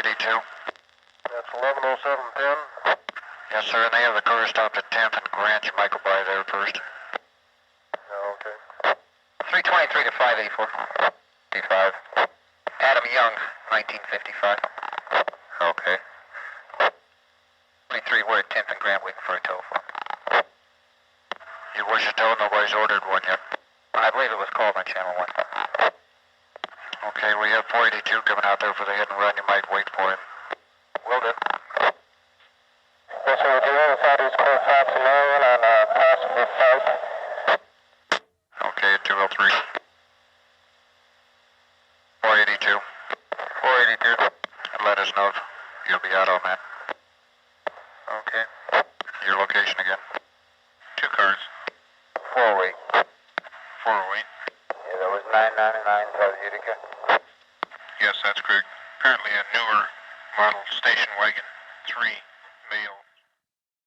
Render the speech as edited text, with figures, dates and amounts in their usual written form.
482. That's 110710. Yes, sir, and they have the car stopped at 10th and Grant. You might go by there first. Oh, okay. 323 to 584. 55. Adam Young, 1955. Okay. 23, we're at 10th and Grant waiting for a telephone. You wish to tell nobody's ordered one yet? I believe it was called on channel 1. Okay, we have 482 coming out there for the hit and run. You might wait for him. Will do. Yes, sir, we're doing Southeast Coast South Marion on a possible flight. Okay, 203. 482. 482. And let us know if you'll be out on that. Okay. Your location again? 2 cars. 408. 408. Yeah, that was 999 South Utica. Yes, that's correct. Apparently a newer model station wagon, 3 male.